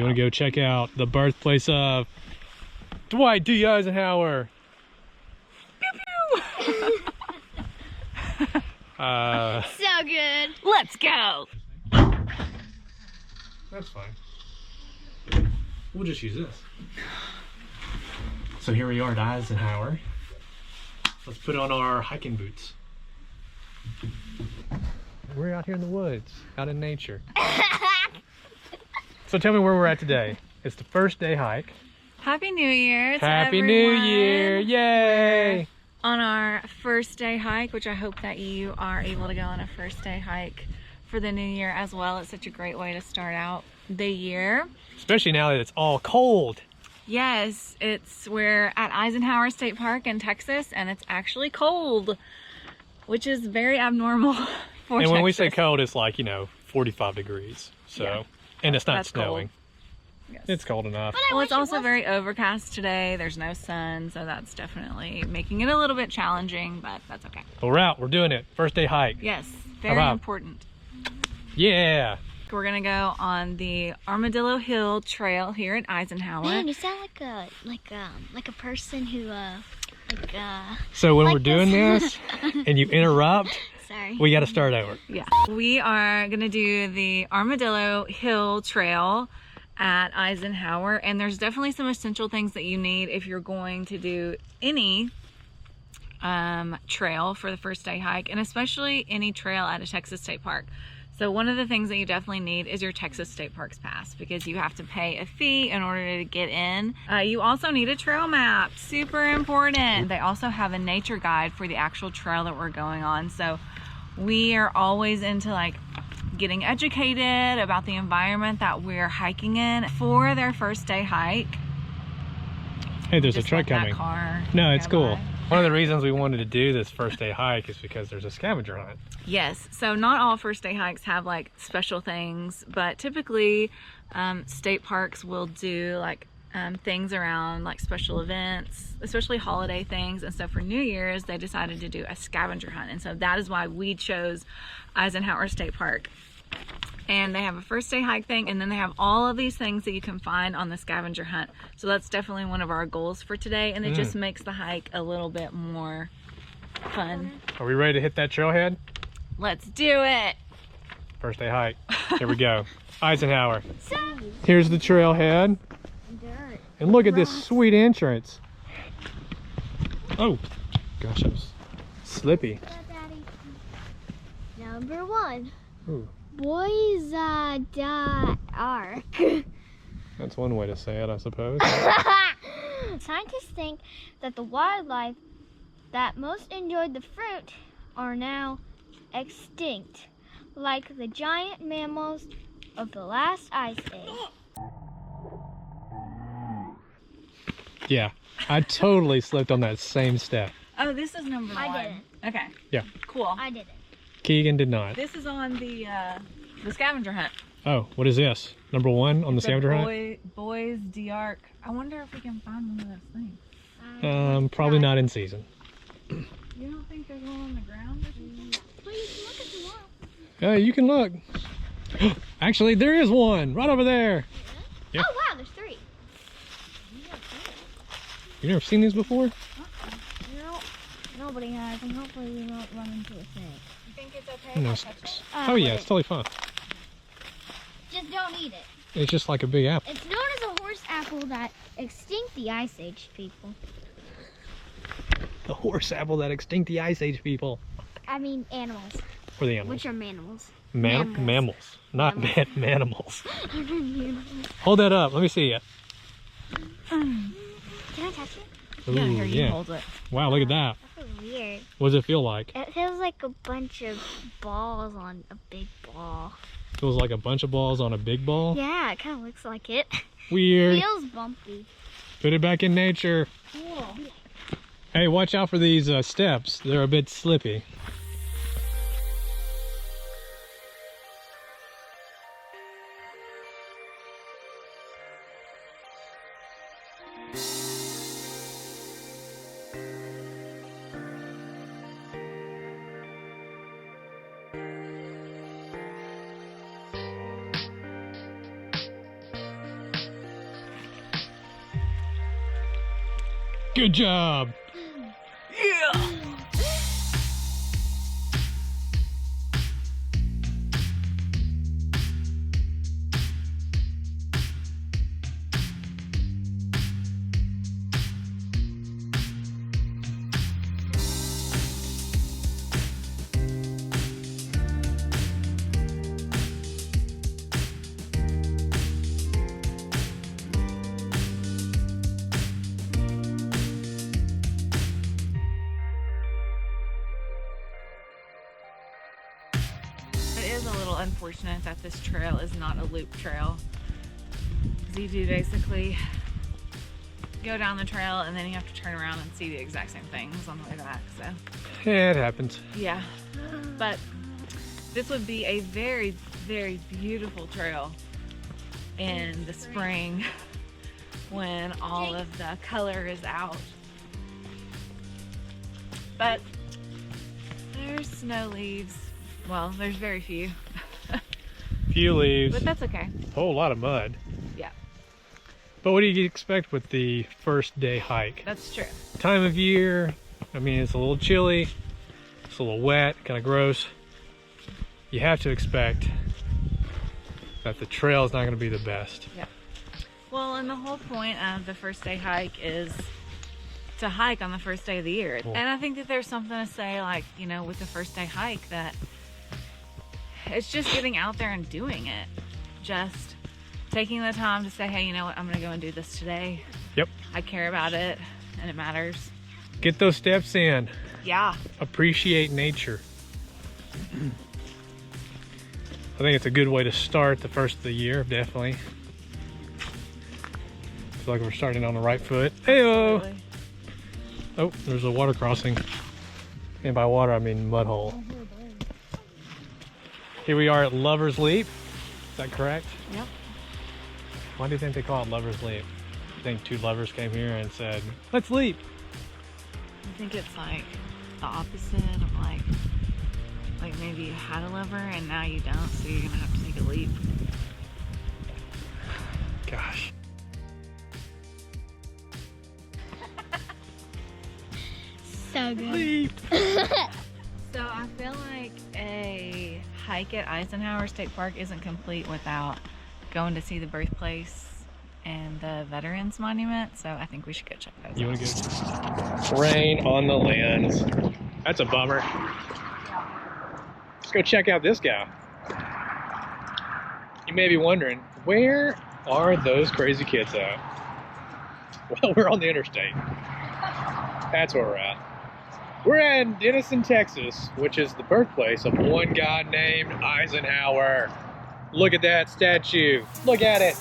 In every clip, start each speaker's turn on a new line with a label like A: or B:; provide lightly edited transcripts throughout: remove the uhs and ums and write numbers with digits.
A: You want to go check out the birthplace of Dwight D. Eisenhower.
B: Pew pew. So good. Let's go.
A: That's fine. We'll just use this. So here we are at Eisenhower. Let's put on our hiking boots. We're out here in the woods, out in nature. So tell me where we're at today. It's the first day hike.
C: Happy New Year to
A: Happy
C: everyone.
A: New Year! Yay!
C: On our first day hike, which I hope that you are able to go on a first day hike for the new year as well. It's such a great way to start out the year.
A: Especially now that it's all cold.
C: Yes, we're at Eisenhower State Park in Texas, and it's actually cold, which is very abnormal for
A: And when
C: Texas.
A: we say cold, it's like, 45 degrees. So,
C: Yeah.
A: and it's not
C: That's
A: snowing.
C: cold. Yes.
A: It's cold enough.
C: Well, it's also very overcast today. There's no sun, so that's definitely making it a little bit challenging, but that's okay.
A: But we're out. We're doing it. First day hike.
C: Yes, very
A: How about-
C: important.
A: Yeah.
C: We're gonna go on the Armadillo Hill Trail here at Eisenhower.
B: Man, you sound like a person who
A: So when
B: Like
A: we're doing this and you interrupt,
B: sorry.
A: we got to start over.
C: Yeah, we are gonna do the Armadillo Hill Trail at Eisenhower, and there's definitely some essential things that you need if you're going to do any trail for the first day hike, and especially any trail at a Texas state park. So one of the things that you definitely need is your Texas State Parks pass, because you have to pay a fee in order to get in. You also need a trail map, super important. They also have a nature guide for the actual trail that we're going on. So we are always into getting educated about the environment that we're hiking in for their first day hike.
A: Hey, there's a
C: Just
A: truck
C: let that
A: coming.
C: car
A: No, it's
C: go
A: cool.
C: by.
A: One of the reasons we wanted to do this first day hike is because there's a scavenger hunt.
C: Yes, so not all first day hikes have special things, but typically state parks will do things around special events, especially holiday things. And so for New Year's, they decided to do a scavenger hunt. And so that is why we chose Eisenhower State Park. And they have a first day hike thing, and then they have all of these things that you can find on the scavenger hunt. So that's definitely one of our goals for today, and it just makes the hike a little bit more fun.
A: Are we ready to hit that trailhead?
C: Let's do it.
A: First day hike. Here we go. Eisenhower. Here's the trailhead. And look at this sweet entrance. Oh, gosh, that was slippy.
B: Number 1.
A: Ooh,
B: Boys Ark.
A: that's one way to say it, I suppose.
B: Scientists think that the wildlife that most enjoyed the fruit are now extinct, like the giant mammals of the last ice age.
A: Yeah, I totally slipped on that same step.
C: Oh, this is number 1.
B: I didn't.
C: Okay.
A: Yeah.
C: Cool.
B: I didn't.
A: Keegan did not.
C: This is on the scavenger hunt.
A: Oh, what is this? Number 1 on the scavenger hunt?
C: Boys Ark. I wonder if we can find one of those things.
A: Probably not in season.
C: You don't think there's one on the ground or something?
B: Please look if you want.
A: You can look. Actually, there is one right over there. Yeah.
B: Oh wow, there's 3.
A: You never seen these before?
B: No, nobody has, and hopefully we won't run into a snake.
C: You think it's okay?
A: No
C: if I touch
A: snakes.
C: it?
A: Oh yeah, it's totally fine.
B: Just don't eat it.
A: It's just like a big apple.
B: It's known as a horse apple that extinct the Ice Age people.
A: The horse apple that extinct the Ice Age people.
B: I mean animals,
A: Or the animals.
B: which are manimals.
A: Mammals, not manimals.
B: Mammals.
A: Hold that up. Let me see it.
B: Can I touch it?
A: Ooh,
C: Yeah, here, you hold it.
A: Wow, look at that.
B: That feels weird.
A: What does it feel like?
B: It feels like a bunch of balls on a big ball.
A: Feels like a bunch of balls on a big ball.
B: Yeah, it kind of looks like it.
A: Weird.
B: Feels bumpy.
A: Put it back in nature.
B: Cool.
A: Hey, watch out for these steps. They're a bit slippy. Good job.
C: Yeah. It is a little unfortunate that this trail is not a loop trail. You do basically go down the trail and then you have to turn around and see the exact same things on the way back. So
A: Yeah, it happens.
C: yeah, but this would be a very, very beautiful trail in the spring when all of the color is out. But there's snow leaves. Well, there's very few.
A: Few leaves.
C: But that's okay.
A: Whole lot of mud.
C: Yeah,
A: But what do you expect with the first day hike?
C: that's true.
A: Time of year, I mean, it's a little chilly, it's a little wet, kind of gross. You have to expect that the trail is not going to be the best.
C: Yeah. Well, and the whole point of the first day hike is to hike on the first day of the year.
A: Cool.
C: And I think that there's something to say, like, you know, with the first day hike, that it's just getting out there and doing it. Just taking the time to say, hey, you know what, I'm gonna go and do this today.
A: Yep.
C: I care about it and it matters.
A: Get those steps in.
C: Yeah.
A: Appreciate nature. I think it's a good way to start the first of the year, definitely. Feel like we're starting on the right foot. Hey-o!
C: Absolutely.
A: Oh, there's a water crossing. And by water, I mean mud hole. Here we are at Lover's Leap. Is that correct?
C: Yep.
A: Why do you think they call it Lover's Leap? I think two lovers came here and said, let's leap.
C: I think it's like the opposite of like maybe you had a lover and now you don't, so you're gonna have to take a leap.
A: Gosh.
B: So good.
A: Leap.
C: So I feel like a hike at Eisenhower State Park isn't complete without going to see the birthplace and the Veterans Monument, so I think we should go check those
A: You
C: out.
A: want to go? Rain on the lens. That's a bummer. Let's go check out this guy. You may be wondering, where are those crazy kids at? Well, we're on the interstate. That's where we're at. We're in Denison, Texas, which is the birthplace of one guy named Eisenhower. Look at that statue. Look at it.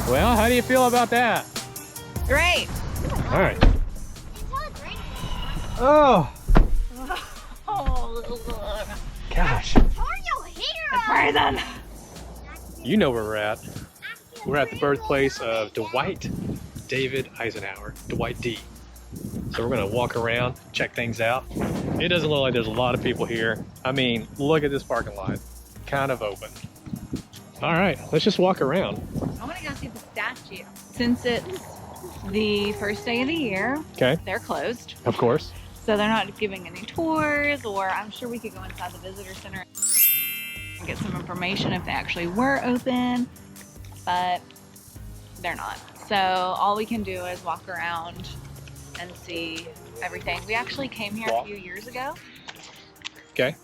A: Well, how do you feel about that?
C: Great!
A: All right.
B: Oh.
C: Oh,
A: Gosh.
C: Brandon!
A: You know where we're at. We're at the birthplace of Dwight David Eisenhower, Dwight D. So we're gonna walk around, check things out. It doesn't look like there's a lot of people here. I mean, look at this parking lot, kind of open. All right, let's just walk around.
C: I want to go see the statue. Since it's the first day of the year,
A: Okay,
C: they're closed.
A: of course.
C: So they're not giving any tours, or I'm sure we could go inside the visitor center and get some information if they actually were open, but they're not. So all we can do is walk around and see everything. We actually came here a few years ago.
A: Okay.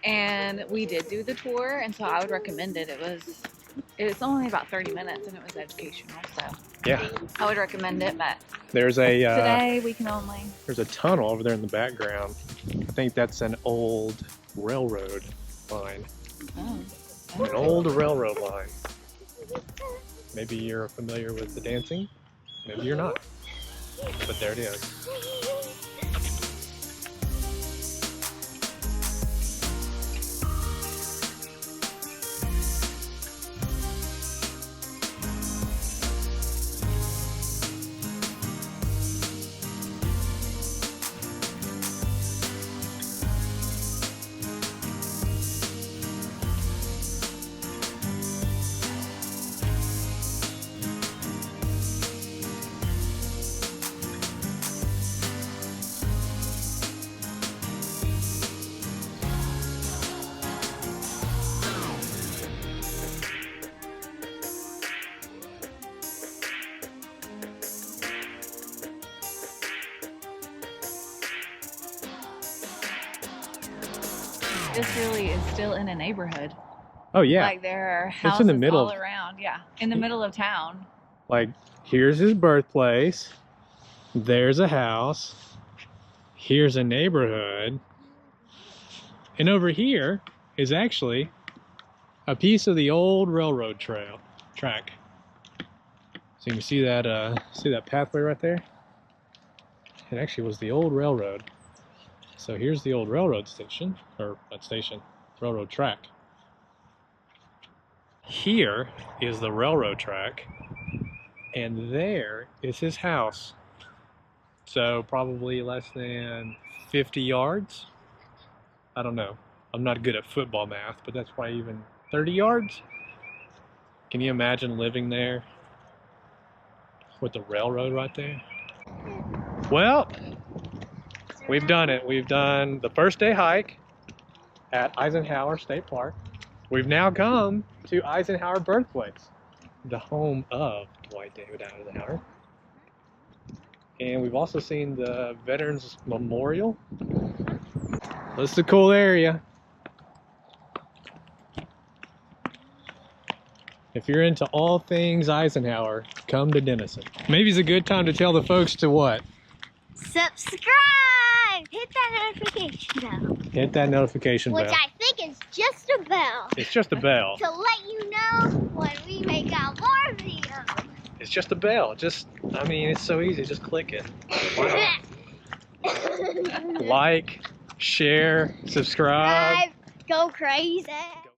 C: And we did do the tour, and so I would recommend it. It was only about 30 minutes and it was educational, so
A: Yeah,
C: I would recommend it, but
A: there's a
C: today we can only...
A: there's a tunnel over there in the background. I think that's an old railroad line.
C: Oh.
A: An old railroad line. Maybe you're familiar with the dancing, maybe you're not. But there it is.
C: this really is still in a neighborhood.
A: Oh yeah.
C: Like there are houses
A: It's in the middle
C: all around. Yeah, in the middle of town.
A: Like, here's his birthplace. There's a house. Here's a neighborhood. And over here is actually a piece of the old railroad track. So you can see that pathway right there? It actually was the old railroad. So here's the old railroad station, or not station, railroad track. Here is the railroad track, and there is his house. So probably less than 50 yards. I don't know. I'm not good at football math, but that's probably even 30 yards. Can you imagine living there with the railroad right there? Well, we've done it. We've done the first day hike at Eisenhower State Park. We've now come to Eisenhower Birthplace, the home of Dwight David Eisenhower. And we've also seen the Veterans Memorial. This is a cool area. If you're into all things Eisenhower, come to Denison. Maybe it's a good time to tell the folks to what?
B: Subscribe! Hit that notification bell.
A: Hit that notification bell.
B: Which I think is just a bell.
A: It's just a bell.
B: To let you know when we make out more videos.
A: It's just a bell. I mean, it's so easy. Just click it. Like, share, subscribe.
B: Go crazy.